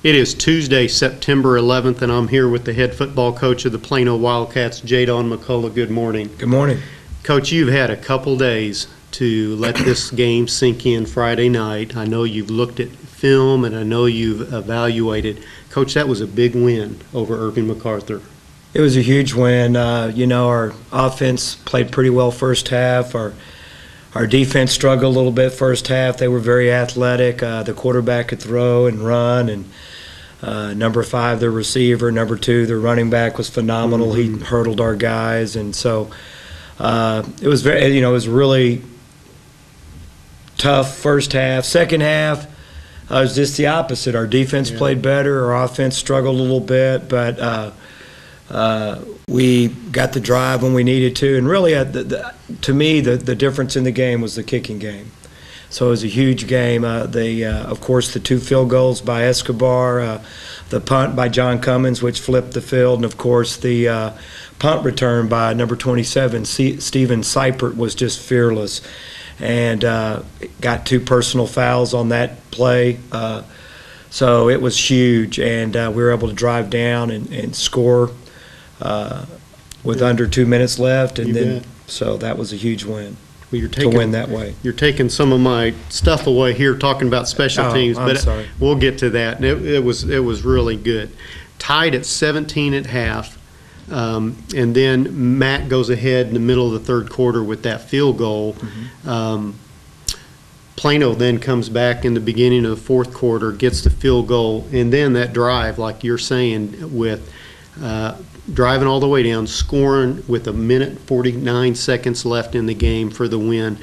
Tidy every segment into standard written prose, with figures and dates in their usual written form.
It is Tuesday, September 11th, and I'm here with the head football coach of the Plano Wildcats, Jadon McCullough. Good morning. Good morning. Coach, you've had a couple days to let this game sink in Friday night. I know you've looked at film, and I know you've evaluated. Coach, that was a big win over Irving MacArthur. It was a huge win. Our offense played pretty well first half. Our defense struggled a little bit first half. They were very athletic. The quarterback could throw and run, and number 5, their receiver, number 2, their running back was phenomenal. He hurdled our guys, and so it was very, it was really tough first half. Second half, it was just the opposite. Our defense played better. Our offense struggled a little bit, but we got the drive when we needed to. And really, to me, the difference in the game was the kicking game. So it was a huge game. Of course, the 2 field goals by Escobar, the punt by John Cummins, which flipped the field, and of course the punt return by number 27, Steven Seipert, was just fearless, and got 2 personal fouls on that play. So it was huge, and we were able to drive down and score with under 2 minutes left, and so that was a huge win. Well, to win that way. You're taking some of my stuff away here talking about special teams, but sorry. We'll get to that. It was really good. Tied at 17 at half, and then Matt goes ahead in the middle of the third quarter with that field goal. Plano then comes back in the beginning of the fourth quarter, gets the field goal, and then that drive, like you're saying, with driving all the way down, scoring with 1:49 seconds left in the game for the win.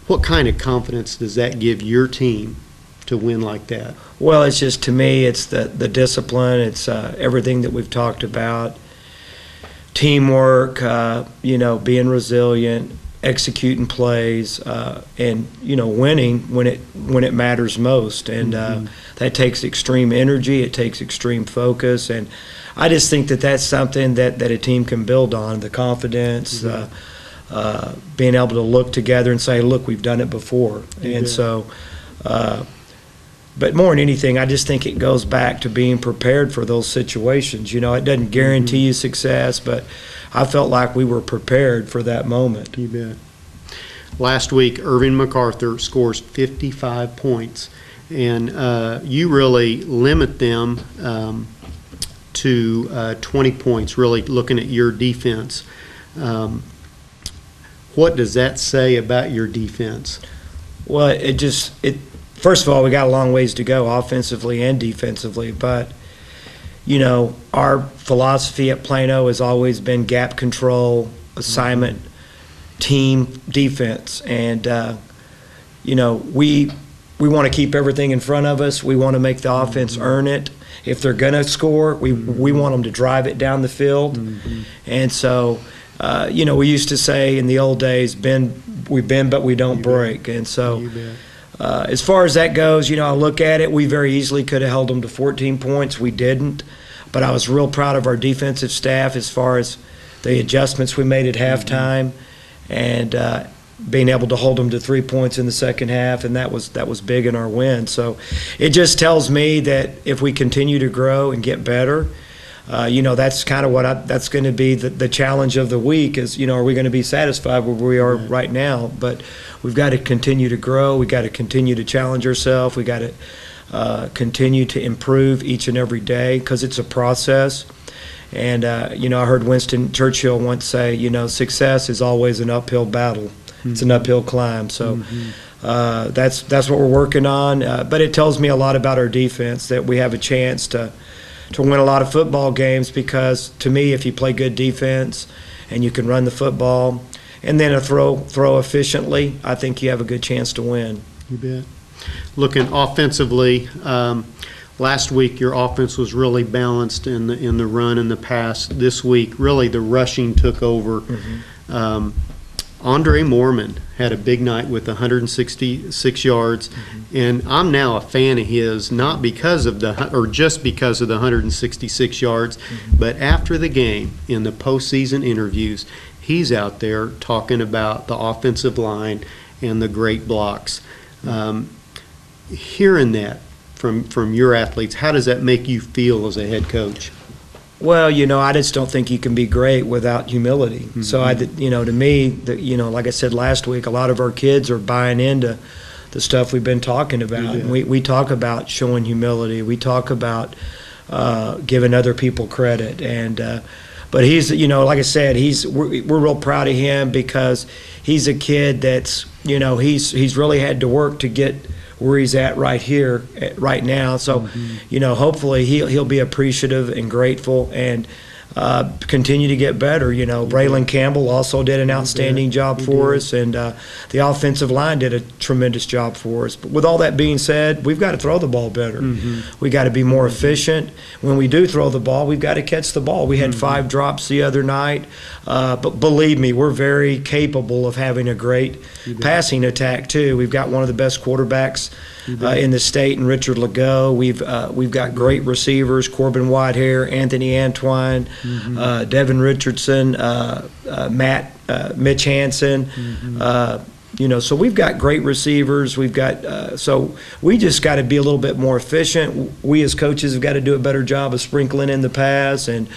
What kind of confidence does that give your team to win like that? Well, it's just, to me, it's the discipline. It's everything that we've talked about. Teamwork, being resilient, executing plays, and winning when it matters most. And that takes extreme energy. It takes extreme focus. And I just think that that's something that a team can build on, the confidence, being able to look together and say, look, we've done it before. And so, but more than anything, I just think it goes back to being prepared for those situations. It doesn't guarantee you success, but I felt like we were prepared for that moment. You bet. Last week, Irving MacArthur scores 55 points, and you really limit them to 20 points, really looking at your defense. What does that say about your defense? Well, first of all, we got a long ways to go offensively and defensively, but our philosophy at Plano has always been gap control, assignment, team defense, and we want to keep everything in front of us. We want to make the offense earn it. If they're going to score, we want them to drive it down the field. And so, we used to say in the old days, we bend but we don't break. And so, as far as that goes, I look at it, we very easily could have held them to 14 points. We didn't. But I was real proud of our defensive staff as far as the adjustments we made at halftime, and being able to hold them to 3 points in the second half, and that was big in our win. So it just tells me that if we continue to grow and get better, that's kind of that's going to be the challenge of the week is, are we going to be satisfied where we are right now? But we've got to continue to grow. We've got to continue to challenge ourselves. We've got to continue to improve each and every day, because it's a process. And, I heard Winston Churchill once say, success is always an uphill battle. It's an uphill climb. So that's what we're working on. But it tells me a lot about our defense, that we have a chance to win a lot of football games, because to me, if you play good defense and you can run the football and then throw efficiently, I think you have a good chance to win. You bet. Looking offensively, last week your offense was really balanced in the run and the pass. This week, really the rushing took over. Andre Mormon had a big night with 166 yards, and I'm now a fan of his, not because of just because of the 166 yards, but after the game in the postseason interviews, he's out there talking about the offensive line and the great blocks. Hearing that from your athletes. How does that make you feel as a head coach? Well, I just don't think you can be great without humility. Mm-hmm. So, to me, like I said last week, a lot of our kids are buying into the stuff we've been talking about. Yeah. We talk about showing humility. We talk about giving other people credit. But he's, like I said, we're real proud of him because he's a kid that's, he's really had to work to get where he's at right here, right now. So, hopefully he'll be appreciative and grateful and continue to get better. Braylon Campbell also did an outstanding job for us, and the offensive line did a tremendous job for us. But with all that being said, we've got to throw the ball better. We got to be more efficient. When we do throw the ball, we've got to catch the ball. We had 5 drops the other night, but believe me, we're very capable of having a great passing attack too. We've got one of the best quarterbacks in the state in Richard Legault. We've got great receivers: Corbin Whitehair, Anthony Antwine, Devin Richardson, Mitch Hansen. So we've got great receivers. We've got so we just got to be a little bit more efficient. We as coaches have got to do a better job of sprinkling in the pass, and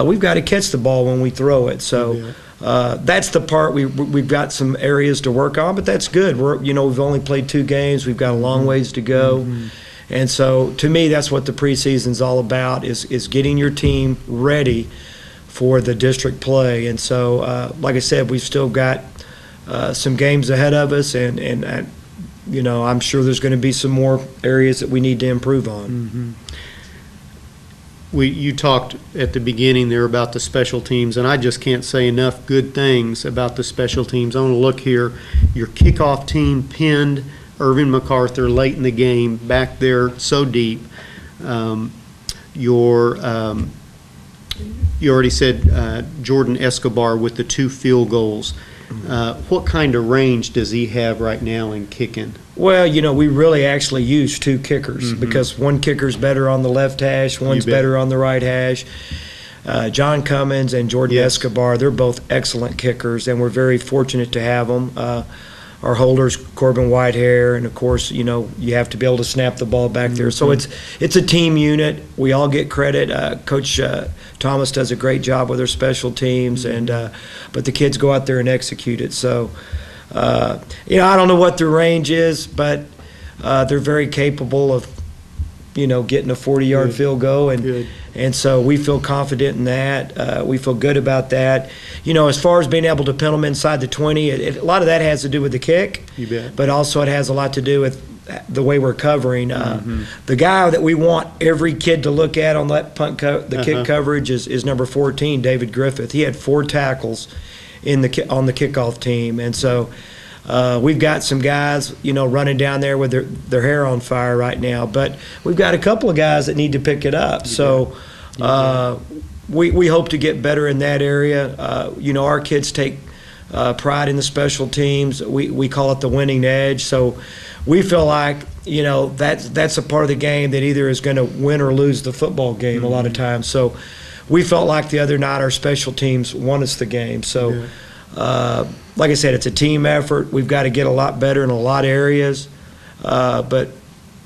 we've got to catch the ball when we throw it. So. That's the part we've got some areas to work on, but that's good. We've only played 2 games. We've got a long ways to go, and so to me, that's what the preseason's all about: is getting your team ready for the district play. And so, like I said, we've still got some games ahead of us, and I'm sure there's going to be some more areas that we need to improve on. You talked at the beginning there about the special teams, and I just can't say enough good things about the special teams. I want to look here. Your kickoff team pinned Irvin MacArthur late in the game, back there so deep. You already said Jordan Escobar with the 2 field goals. What kind of range does he have right now in kicking? Well, we really actually use 2 kickers because one kicker's better on the left hash, one's better on the right hash. John Cummins and Jordan Escobar, they're both excellent kickers, and we're very fortunate to have them. Our holders, Corbin Whitehair, and of course, you have to be able to snap the ball back there. So it's a team unit. We all get credit. Coach Thomas does a great job with our special teams, but the kids go out there and execute it. So, I don't know what their range is, but they're very capable of, getting a 40-yard field goal, and so we feel confident in that. We feel good about that. As far as being able to pin them inside the 20, a lot of that has to do with the kick, but also it has a lot to do with the way we're covering. The guy that we want every kid to look at on that kick coverage is number 14, David Griffith. He had 4 tackles on the kickoff team, and so we've got some guys, running down there with their hair on fire right now, but we've got a couple of guys that need to pick it up. So we hope to get better in that area. Our kids take pride in the special teams. We call it the winning edge. So we feel like, that's a part of the game that either is going to win or lose the football game a lot of times. So we felt like the other night our special teams won us the game. So like I said, it's a team effort. We've got to get a lot better in a lot of areas, but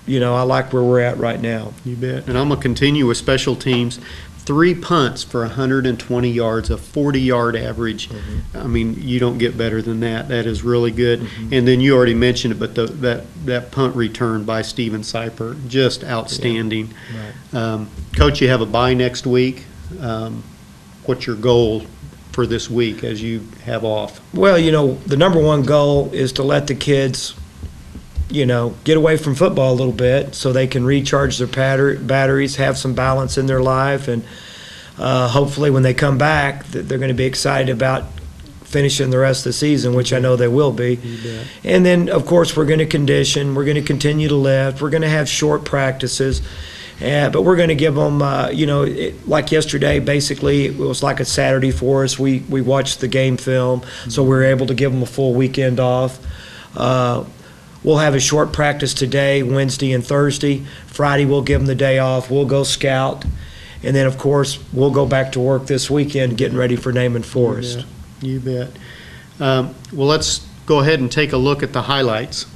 I like where we're at right now. You bet. And I'm going to continue with special teams. 3 punts for 120 yards, a 40-yard average. I mean, you don't get better than that. That is really good. And then you already mentioned it, but that punt return by Steven Seiper, just outstanding. Coach, you have a bye next week. What's your goal for this week as you have off? Well, the number one goal is to let the kids, get away from football a little bit so they can recharge their batteries, have some balance in their life, and hopefully when they come back, they're going to be excited about finishing the rest of the season, which I know they will be. And then, of course, we're going to condition. We're going to continue to lift. We're going to have short practices. But we're going to give them, like yesterday, basically, it was like a Saturday for us. We watched the game film, so we were able to give them a full weekend off. We'll have a short practice today, Wednesday and Thursday. Friday, we'll give them the day off. We'll go scout. And then, of course, we'll go back to work this weekend getting ready for Naaman Forest. You bet. Well, let's go ahead and take a look at the highlights.